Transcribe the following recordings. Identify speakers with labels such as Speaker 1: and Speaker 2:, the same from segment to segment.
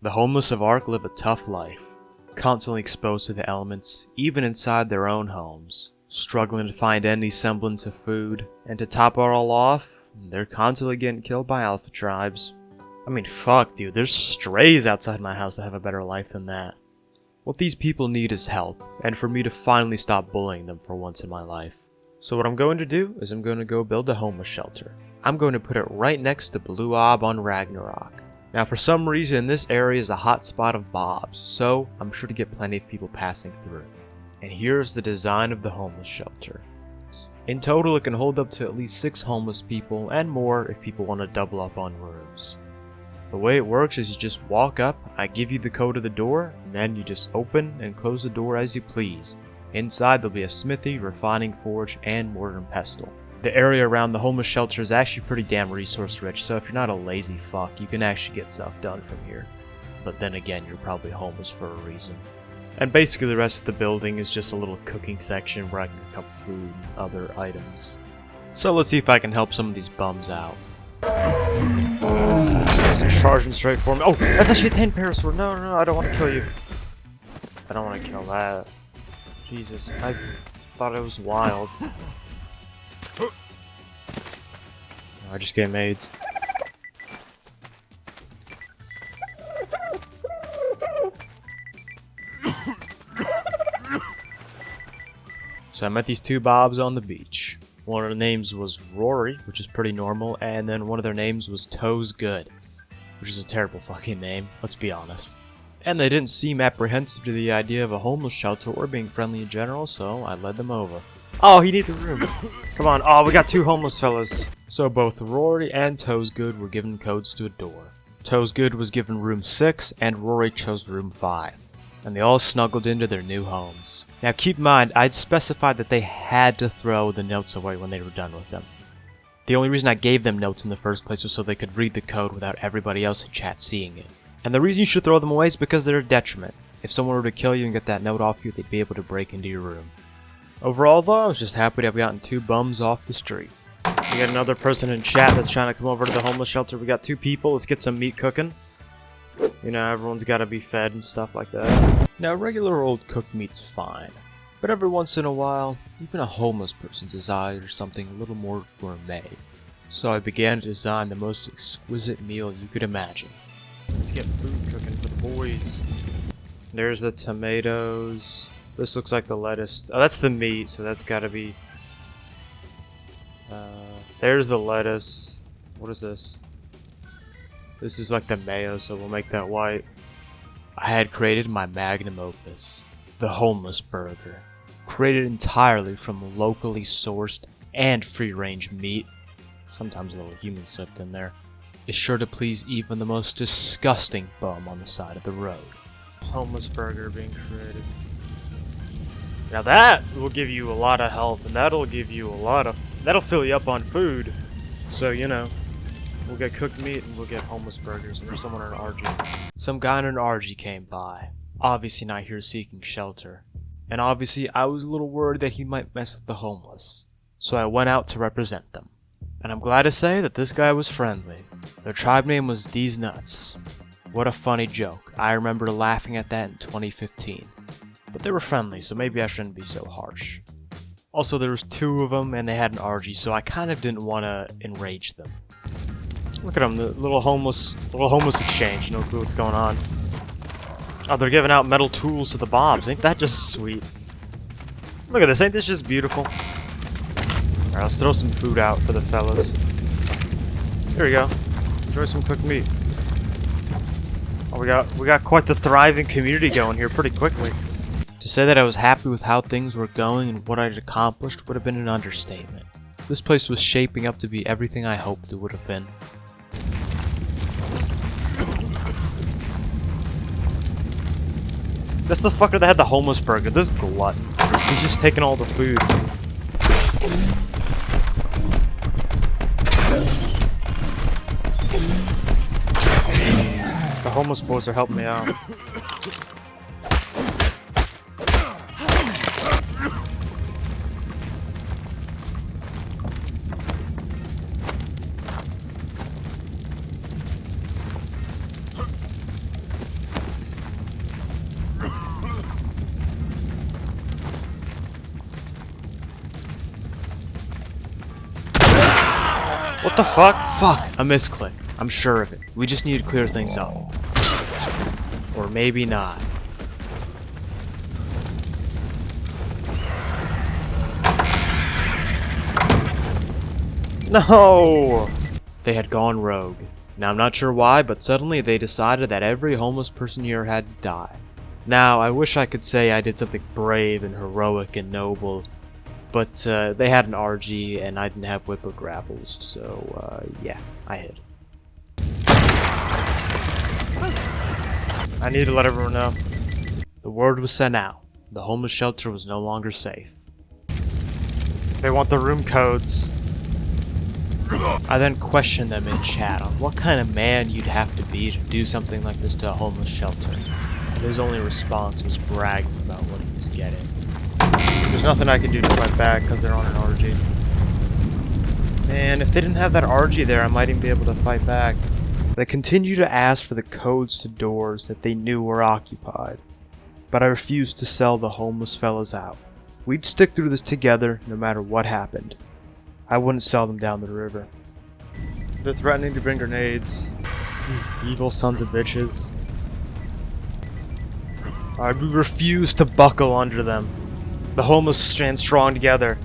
Speaker 1: The homeless of Ark live a tough life, constantly exposed to the elements, even inside their own homes, struggling to find any semblance of food, and to top it all off, they're constantly getting killed by alpha tribes. I mean, fuck, dude, there's strays outside my house that have a better life than that. What these people need is help, and for me to finally stop bullying them for once in my life. So what I'm going to do is I'm going to go build a homeless shelter. I'm going to put it right next to Blue Ob on Ragnarok. Now for some reason this area is a hot spot of mobs, so I'm sure to get plenty of people passing through. And here's the design of the homeless shelter. In total it can hold up to at least 6 homeless people and more if people want to double up on rooms. The way it works is you just walk up, I give you the code of the door, and then you just open and close the door as you please. Inside there'll be a smithy, refining forge, and mortar and pestle. The area around the homeless shelter is actually pretty damn resource rich, so if you're not a lazy fuck, you can actually get stuff done from here. But then again, you're probably homeless for a reason. And basically the rest of the building is just a little cooking section where I can cook up food and other items. So let's see if I can help some of these bums out. Charging straight for me. Oh, that's actually a 10 parasword. No, I don't want to kill you. I don't want to kill that. Jesus, I thought it was wild. I just get maids. So I met these 2 bobs on the beach. One of their names was Rory, which is pretty normal, and then one of their names was Toes Good, which is a terrible fucking name, let's be honest. And they didn't seem apprehensive to the idea of a homeless shelter or being friendly in general, so I led them over. Oh, he needs a room. Come on. Oh, we got 2 homeless fellas. So both Rory and Toes Good were given codes to a door. Toes Good was given room 6, and Rory chose room 5. And they all snuggled into their new homes. Now keep in mind, I'd specified that they had to throw the notes away when they were done with them. The only reason I gave them notes in the first place was so they could read the code without everybody else in chat seeing it. And the reason you should throw them away is because they're a detriment. If someone were to kill you and get that note off you, they'd be able to break into your room. Overall though, I was just happy to have gotten 2 bums off the street. We got another person in chat that's trying to come over to the homeless shelter. We got 2 people, let's get some meat cooking. You know, everyone's gotta be fed and stuff like that. Now, regular old cooked meat's fine. But every once in a while, even a homeless person desires something a little more gourmet. So I began to design the most exquisite meal you could imagine. Let's get food cooking for the boys. There's the tomatoes. This looks like the lettuce. Oh, that's the meat, so that's gotta be... there's the lettuce. What is this? This is like the mayo, so we'll make that white. I had created my magnum opus, the homeless burger. Created entirely from locally sourced and free-range meat, sometimes a little human slipped in there, is sure to please even the most disgusting bum on the side of the road. Homeless burger being created. Now that will give you a lot of health, and that'll give you that'll fill you up on food. So, you know, we'll get cooked meat and we'll get homeless burgers, and there's someone in an RG. Some guy in an RG came by, obviously not here seeking shelter. And obviously I was a little worried that he might mess with the homeless. So I went out to represent them. And I'm glad to say that this guy was friendly. Their tribe name was D's Nuts. What a funny joke. I remember laughing at that in 2015. But they were friendly, so maybe I shouldn't be so harsh. Also, there was 2 of them and they had an RG, so I kind of didn't want to enrage them. Look at them, the little homeless exchange, no clue what's going on. Oh, they're giving out metal tools to the bobs. Ain't that just sweet? Look at this, ain't this just beautiful? Alright, let's throw some food out for the fellas. Here we go. Enjoy some cooked meat. Oh, we got quite the thriving community going here pretty quickly. To say that I was happy with how things were going and what I'd accomplished would have been an understatement. This place was shaping up to be everything I hoped it would have been. That's the fucker that had the homeless burger. This glutton. He's just taking all the food. The homeless boys are helping me out. What the fuck? Fuck! A misclick. I'm sure of it. We just need to clear things up. Or maybe not. No! They had gone rogue. Now I'm not sure why, but suddenly they decided that every homeless person here had to die. Now, I wish I could say I did something brave and heroic and noble, but they had an RG and I didn't have whip or grapples, so yeah, I hid. I need to let everyone know. The word was sent out. The homeless shelter was no longer safe. They want the room codes. I then questioned them in chat on what kind of man you'd have to be to do something like this to a homeless shelter. And his only response was bragging about what he was getting. There's nothing I can do to fight back because they're on an RG. Man, if they didn't have that RG there, I might even be able to fight back. They continued to ask for the codes to doors that they knew were occupied, but I refused to sell the homeless fellas out. We'd stick through this together no matter what happened. I wouldn't sell them down the river. They're threatening to bring grenades. These evil sons of bitches. I refuse to buckle under them. The homeless stand strong together.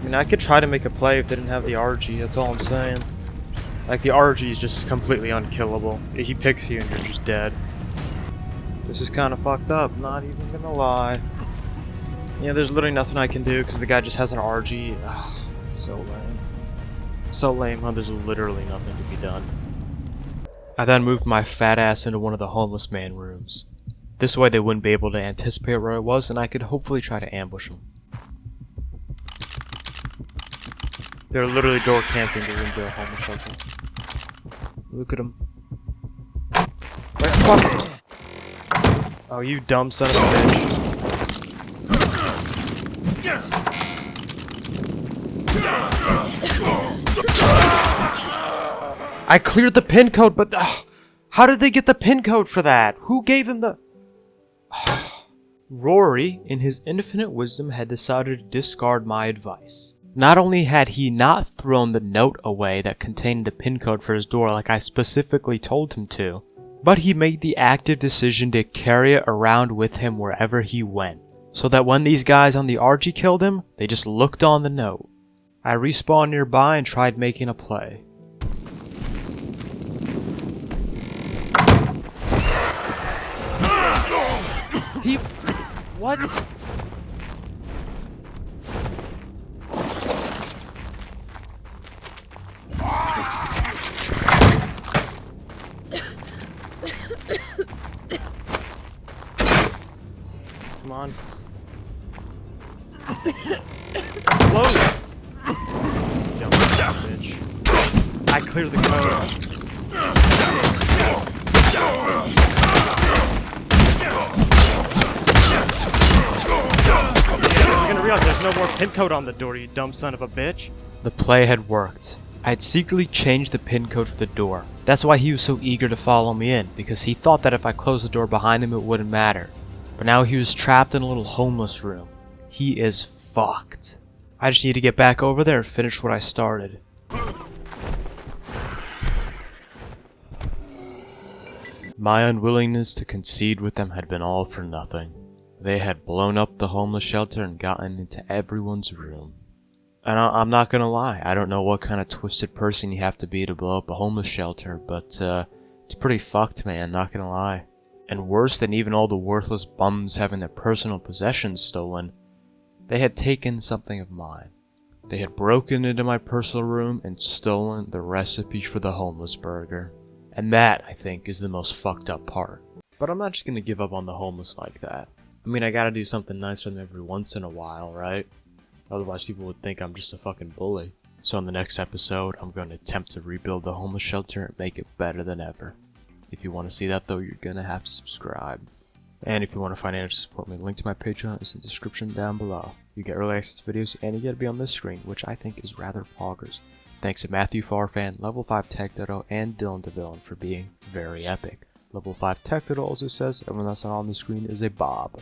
Speaker 1: I mean, I could try to make a play if they didn't have the RG, that's all I'm saying. Like, the RG is just completely unkillable. He picks you and you're just dead. This is kind of fucked up, not even gonna lie. Yeah, there's literally nothing I can do because the guy just has an RG. Ugh, so lame. So lame how there's literally nothing to be done. I then moved my fat ass into one of the homeless man rooms. This way they wouldn't be able to anticipate where I was and I could hopefully try to ambush them. They're literally door camping the room to a homeless shelter. Look at them. Wait, fuck! Oh, you dumb son of a bitch. I cleared the pin code, but how did they get the pin code for that? Who gave them the... Rory, in his infinite wisdom, had decided to discard my advice. Not only had he not thrown the note away that contained the pin code for his door like I specifically told him to, but he made the active decision to carry it around with him wherever he went, so that when these guys on the RG killed him, they just looked on the note. I respawned nearby and tried making a play. What? Come on. Close! Dumb bitch. I cleared the code. You're gonna realize there's no more pin code on the door, you dumb son of a bitch. The play had worked. I had secretly changed the pin code for the door. That's why he was so eager to follow me in, because he thought that if I closed the door behind him it wouldn't matter. But now he was trapped in a little homeless room. He is fucked. I just need to get back over there and finish what I started. My unwillingness to concede with them had been all for nothing. They had blown up the homeless shelter and gotten into everyone's room. And I'm not gonna lie, I don't know what kind of twisted person you have to be to blow up a homeless shelter, but it's pretty fucked, man, not gonna lie. And worse than even all the worthless bums having their personal possessions stolen, they had taken something of mine. They had broken into my personal room and stolen the recipe for the homeless burger. And that, I think, is the most fucked up part. But I'm not just gonna give up on the homeless like that. I mean, I gotta do something nice for them every once in a while, right? Otherwise people would think I'm just a fucking bully. So in the next episode, I'm going to attempt to rebuild the homeless shelter and make it better than ever. If you want to see that though, you're gonna have to subscribe. And if you want to financially support me, link to my Patreon is in the description down below. You get early access to videos and you get to be on this screen, which I think is rather poggers. Thanks to Matthew Farfan, Level 5 Tech Dodo, and Dylan DeVillain for being very epic. Level 5 Tech Dodo also says everyone that's not on the screen is a Bob.